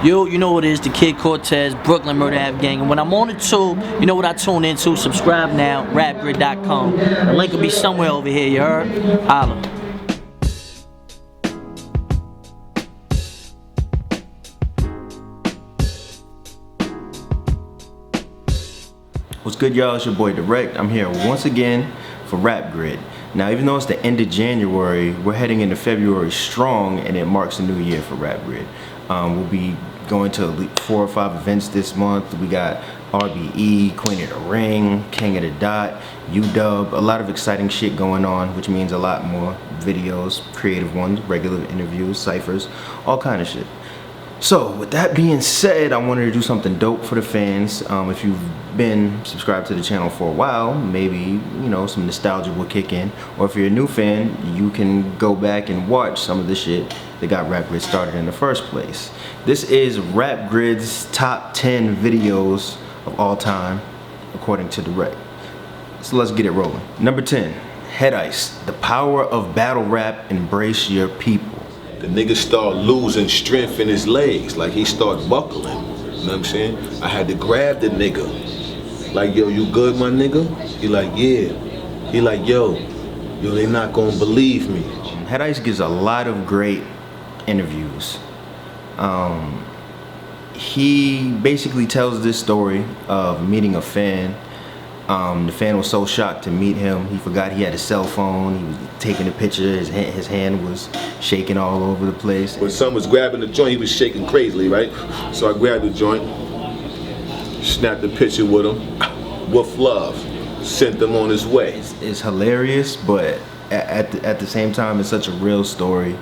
You know what it is, the Kid Cortez, Brooklyn Murder Have Gang. And when I'm on the tube, you know what I tune into. Subscribe now, rapgrid.com. The link will be somewhere over here, you heard? Holla. What's good, y'all? It's your boy Drect. I'm here once again for Rap Grid. Now, even though it's the end of January, we're heading into February strong, and it marks a new year for Rap Grid. We'll be going to 4 or 5 events this month. We got RBE, Queen of the Ring, King of the Dot, UW, a lot of exciting shit going on, which means a lot more videos, creative ones, regular interviews, ciphers, all kind of shit. So with that being said, I wanted to do something dope for the fans. If you've been subscribed to the channel for a while, maybe, you know, some nostalgia will kick in. Or if you're a new fan, you can go back and watch some of the shit that got Rap Grid started in the first place. This is Rap Grid's top 10 videos of all time, according to Drect. So let's get it rolling. Number 10, Head Ice, the power of battle rap, embrace your people. The nigga start losing strength in his legs, like he start buckling. You know what I'm saying? I had to grab the nigga. Like, yo, you good, my nigga? He like, yeah. He like, yo, they not gonna believe me. Head Ice gives a lot of great interviews. He basically tells this story of meeting a fan. The fan was so shocked to meet him, he forgot he had a cell phone. He was taking a picture, his hand was shaking all over the place. When son was grabbing the joint, he was shaking crazily, right? So I grabbed the joint, snapped a picture with him, with love, sent him on his way. It's hilarious, but at the same time, it's such a real story.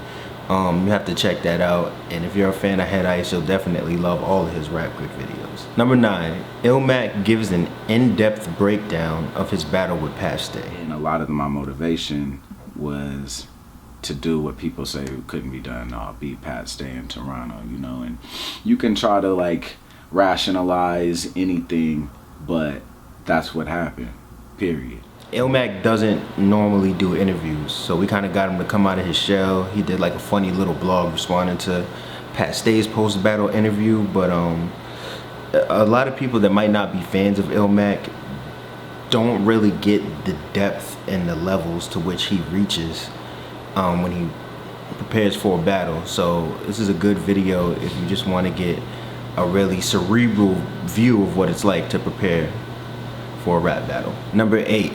You have to check that out, and if you're a fan of Head Ice, you'll definitely love all of his Rap Grid videos. Number 9, Ilmac gives an in-depth breakdown of his battle with Paste. And a lot of my motivation was to do what people say couldn't be done, beat Paste in Toronto, you know, and you can try to like rationalize anything, but that's what happened, period. Ilmac doesn't normally do interviews, so we kind of got him to come out of his shell. He did like a funny little blog responding to Paste's post-battle interview, but a lot of people that might not be fans of Ilmac don't really get the depth and the levels to which he reaches when he prepares for a battle. So this is a good video if you just want to get a really cerebral view of what it's like to prepare for a rap battle. Number 8,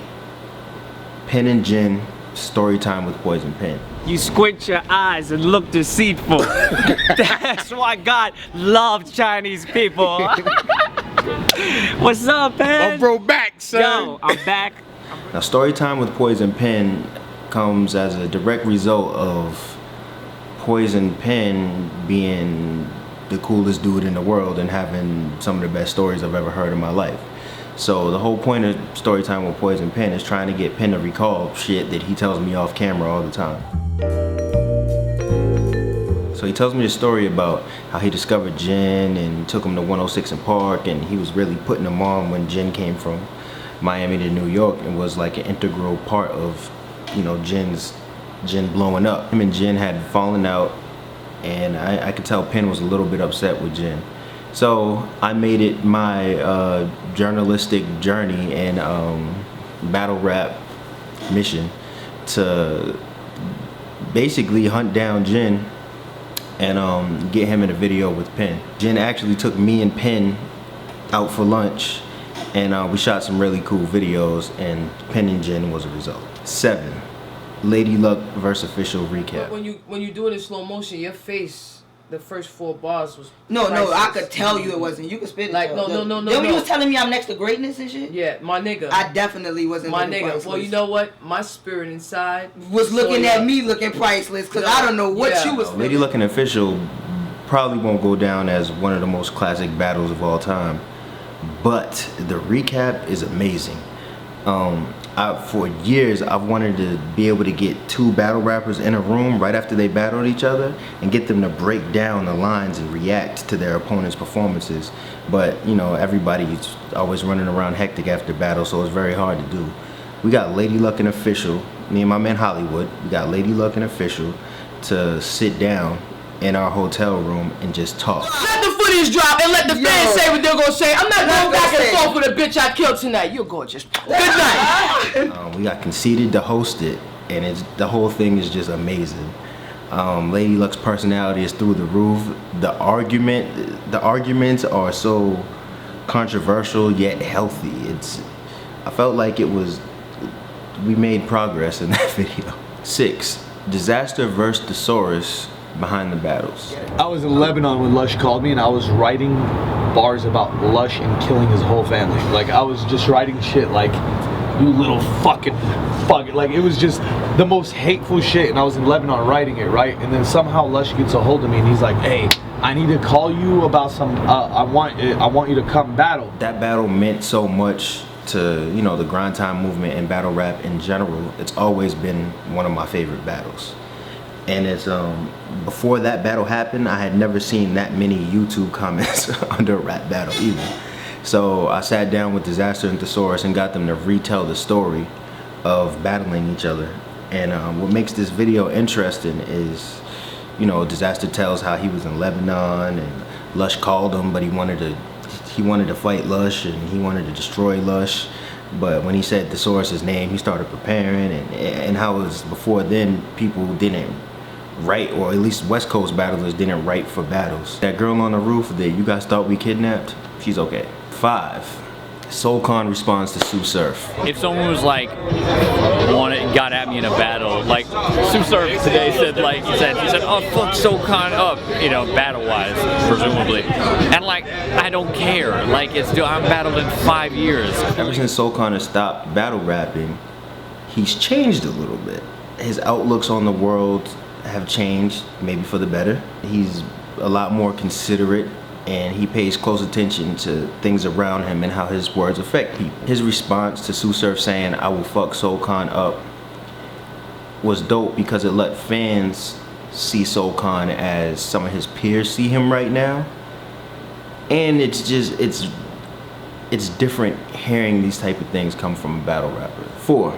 Pen and Jin, story time with Poison Pen. You squint your eyes and look deceitful. That's why God loved Chinese people. What's up, man? I'm bro back, son. Yo, I'm back. Now, story time with Poison Pen comes as a direct result of Poison Pen being the coolest dude in the world and having some of the best stories I've ever heard in my life. So the whole point of Storytime with Poison Pen is trying to get Pen to recall shit that he tells me off camera all the time. So he tells me the story about how he discovered Jin and took him to 106 and Park, and he was really putting him on when Jin came from Miami to New York and was like an integral part of, you know, Jin blowing up. Him and Jin had fallen out, and I could tell Pen was a little bit upset with Jin. So I made it my journalistic journey and battle rap mission to basically hunt down Jin and get him in a video with Pen. Jin actually took me and Pen out for lunch, and we shot some really cool videos, and Pen and Jin was a result. 7, Lady Luck versus Official recap. When you do it in slow motion, your face, the first 4 bars was No, priceless. I could tell you it wasn't. You could spit it. Like, no. Then when you was telling me I'm next to greatness and shit? Yeah, my nigga. I definitely wasn't My looking nigga. priceless. Well, you know what? My spirit inside was looking saw at you. me looking priceless, because I don't know what you was Lady Luck and Official probably won't go down as one of the most classic battles of all time, but the recap is amazing. For years I've wanted to be able to get 2 battle rappers in a room right after they battled each other and get them to break down the lines and react to their opponent's performances, but you know, everybody's always running around hectic after battle, so it's very hard to do. We got Lady Luck and Official, me and my man Hollywood, we got Lady Luck and Official to sit down in our hotel room and just talk. Let the footage drop and let the fans say what they're gonna say. I'm not going back and forth with a bitch I killed tonight. You're gorgeous. Good night. We got conceded to host it, and the whole thing is just amazing. Lady Luck's personality is through the roof. The arguments are so controversial yet healthy. I felt like we made progress in that video. 6. Disaster versus Thesaurus behind the battles. I was in Lebanon when Lush called me, and I was writing bars about Lush and killing his whole family. Like, I was just writing shit like, you little fucking fuck. Like, it was just the most hateful shit, and I was in Lebanon writing it, right? And then somehow Lush gets a hold of me, and he's like, hey, I need to call you about some, I want you to come battle. That battle meant so much to, you know, the grind time movement and battle rap in general. It's always been one of my favorite battles. And it's before that battle happened, I had never seen that many YouTube comments under a rap battle either. So I sat down with Disaster and Thesaurus and got them to retell the story of battling each other. And what makes this video interesting is, you know, Disaster tells how he was in Lebanon and Lush called him, but he wanted to fight Lush and he wanted to destroy Lush. But when he said Thesaurus' name, he started preparing, and how it was before then, people didn't write, or at least West Coast battlers didn't write for battles. That girl on the roof that you guys thought we kidnapped, she's okay. 5. Soul Khan responds to Sue Surf. If someone was like, got at me in a battle, like Sue Surf today said, like he said, oh fuck Soul Khan up, you know, battle wise, presumably, and like I don't care, like I'm battled in 5 years. Ever since Soul Khan has stopped battle rapping, he's changed a little bit. His outlooks on the world have changed, maybe for the better. He's a lot more considerate, and he pays close attention to things around him and how his words affect people. His response to Sue Surf saying, I will fuck Soul Khan up, was dope because it let fans see Soul Khan as some of his peers see him right now. And it's different hearing these type of things come from a battle rapper. 4.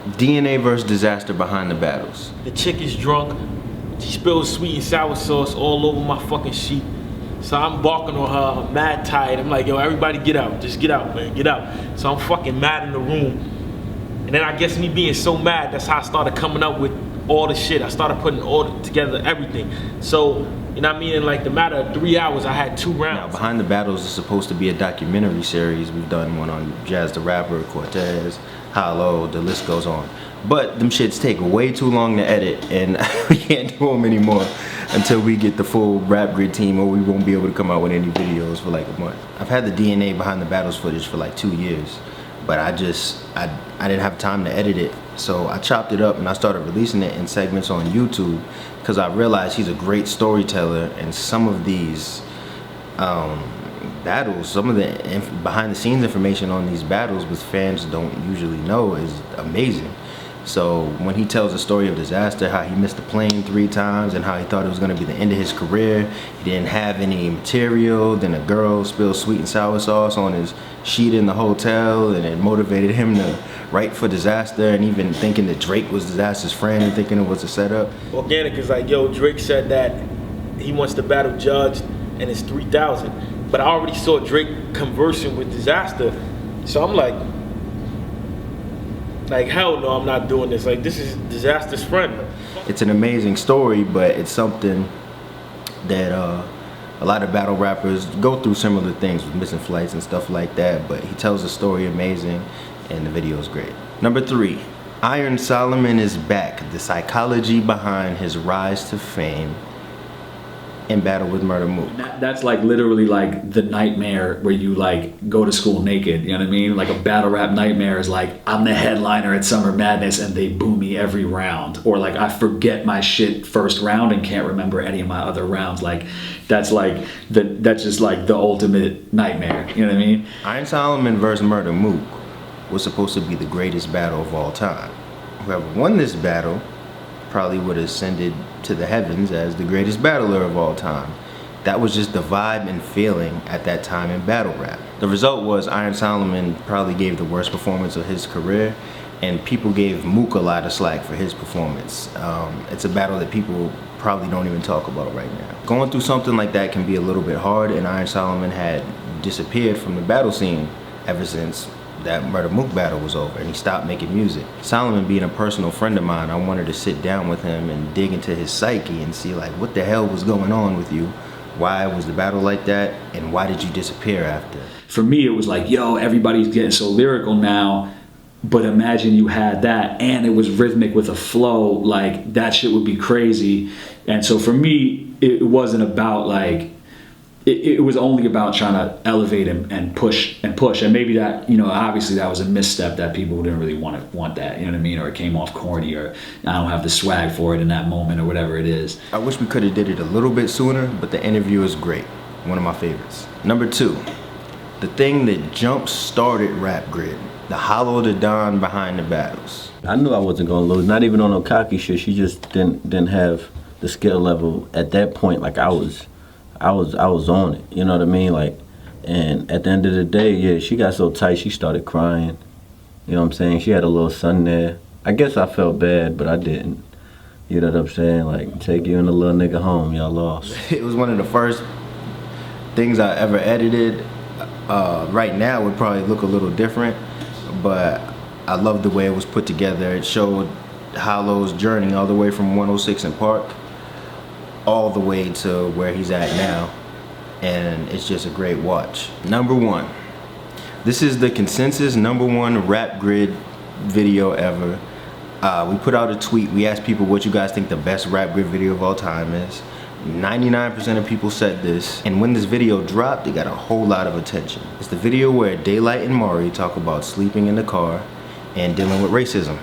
DNA versus Disaster behind the battles. The chick is drunk. She spills sweet and sour sauce all over my fucking sheet. So I'm barking on her, I'm mad tired. I'm like, yo, everybody get out. Just get out, man, get out. So I'm fucking mad in the room. And then I guess me being so mad, that's how I started coming up with all the shit. I started putting all together, everything. So, you know what I mean? In like the matter of 3 hours, I had 2 rounds. Now, Behind the Battles is supposed to be a documentary series. We've done one on Jazz the Rapper, Cortez, Hollow, the list goes on. But them shits take way too long to edit, and we can't do them anymore until we get the full Rap Grid team, or we won't be able to come out with any videos for like a month. I've had the DNA Behind the Battles footage for like 2 years, but I didn't have time to edit it. So I chopped it up and I started releasing it in segments on YouTube because I realized he's a great storyteller, and some of these battles, some of the behind the scenes information on these battles which fans don't usually know is amazing. So when he tells the story of Disaster, how he missed the plane 3 times and how he thought it was going to be the end of his career, he didn't have any material, then a girl spilled sweet and sour sauce on his sheet in the hotel, and it motivated him to write for Disaster, and even thinking that Drake was Disaster's friend and thinking it was a setup. Organic is like, yo, Drake said that he wants to battle Judge and it's 3,000. But I already saw Drake conversing with Disaster, so I'm like hell no, I'm not doing this. Like, this is Disaster's friend. It's an amazing story, but it's something that a lot of battle rappers go through similar things with missing flights and stuff like that, but he tells the story amazing and the video is great. Number 3, Iron Solomon is back. The psychology behind his rise to fame in battle with Murder Mook. That's like literally like the nightmare where you like go to school naked, you know what I mean? Like a battle rap nightmare is like, I'm the headliner at Summer Madness and they boo me every round. Or like I forget my shit first round and can't remember any of my other rounds. Like that's just like the ultimate nightmare, you know what I mean? Iron Solomon versus Murder Mook was supposed to be the greatest battle of all time. Whoever won this battle probably would have ascended to the heavens as the greatest battler of all time. That was just the vibe and feeling at that time in battle rap. The result was Iron Solomon probably gave the worst performance of his career, and people gave Mook a lot of slack for his performance. It's a battle that people probably don't even talk about right now. Going through something like that can be a little bit hard, and Iron Solomon had disappeared from the battle scene ever since that Murder Mook battle was over, and he stopped making music. Solomon being a personal friend of mine, I wanted to sit down with him and dig into his psyche and see like what the hell was going on with you. Why was the battle like that, and why did you disappear after? For me, it was like, yo, everybody's getting so lyrical now, but imagine you had that and it was rhythmic with a flow, like that shit would be crazy. And so for me, it wasn't about like, it was only about trying to elevate him and push. And maybe that, you know, obviously that was a misstep that people didn't really want that, you know what I mean? Or it came off corny, or I don't have the swag for it in that moment, or whatever it is. I wish we could have did it a little bit sooner, but the interview is great. One of my favorites. Number 2, the thing that jump-started Rap Grid. The hollow the Don behind the battles. I knew I wasn't gonna lose, not even on no cocky shit. She just didn't have the skill level at that point. Like I was on it, you know what I mean? Like, and at the end of the day, yeah, she got so tight, she started crying. You know what I'm saying? She had a little son there. I guess I felt bad, but I didn't. You know what I'm saying? Like, take you and the little nigga home, y'all lost. It was one of the first things I ever edited. Right now, it would probably look a little different, but I love the way it was put together. It showed Hollow's journey all the way from 106 and Park all the way to where he's at now, and it's just a great watch. Number 1, this is the consensus #1 Rap Grid video ever. We put out a tweet. We asked people what you guys think the best Rap Grid video of all time is. 99% of people said this, and when this video dropped, it got a whole lot of attention. It's the video where Daylight and Maury talk about sleeping in the car and dealing with racism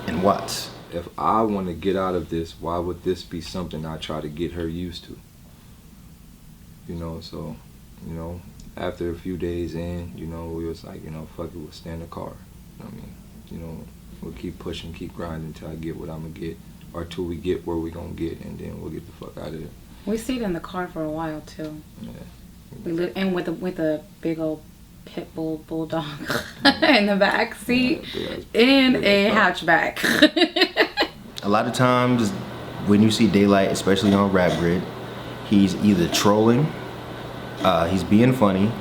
and Watts. If I want to get out of this, why would this be something I try to get her used to? You know, so, you know, after a few days in, you know, we was like, you know, fuck it, we'll stay in the car. You know what I mean? You know, we'll keep pushing, keep grinding until I get what I'm going to get, or till we get where we going to get, and then we'll get the fuck out of there. We stayed in the car for a while too. Yeah. We lived in with a big old pit bull bulldog in the back seat in a hatchback. A lot of times when you see Daylight, especially on Rap Grid, he's either trolling, he's being funny,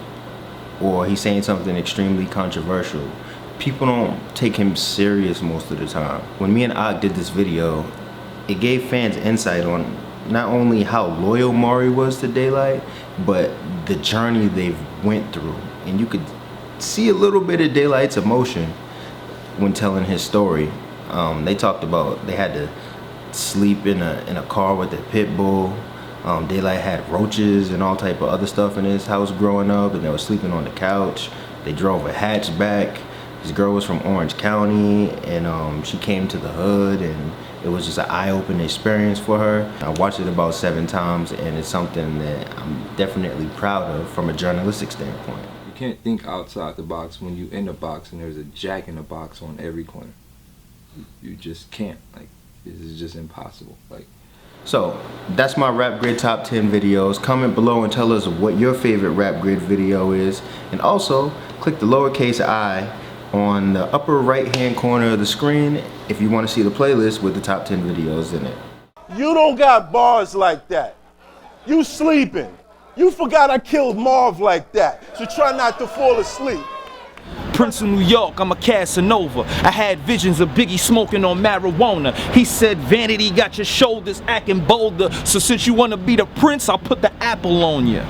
or he's saying something extremely controversial. People don't take him serious most of the time. When me and Og did this video, it gave fans insight on not only how loyal Maury was to Daylight, but the journey they've went through. And you could see a little bit of Daylight's emotion when telling his story. They talked about they had to sleep in a car with a pit bull. Daylight had roaches and all type of other stuff in his house growing up, and they were sleeping on the couch. They drove a hatchback. This girl was from Orange County, and she came to the hood, and it was just an eye-opening experience for her. I watched it about 7 times, and it's something that I'm definitely proud of from a journalistic standpoint. You can't think outside the box when you in the box and there's a jack in the box on every corner. You just can't. Like, this is just impossible. Like. So that's my Rap Grid top 10 videos. Comment below and tell us what your favorite Rap Grid video is, and also click the lowercase I on the upper right hand corner of the screen if you want to see the playlist with the top 10 videos in it. You don't got bars like that. You sleeping. You forgot I killed Marv like that, so try not to fall asleep. Prince of New York, I'm a Casanova. I had visions of Biggie smoking on marijuana. He said, vanity got your shoulders acting bolder, so since you want to be the prince, I'll put the apple on you.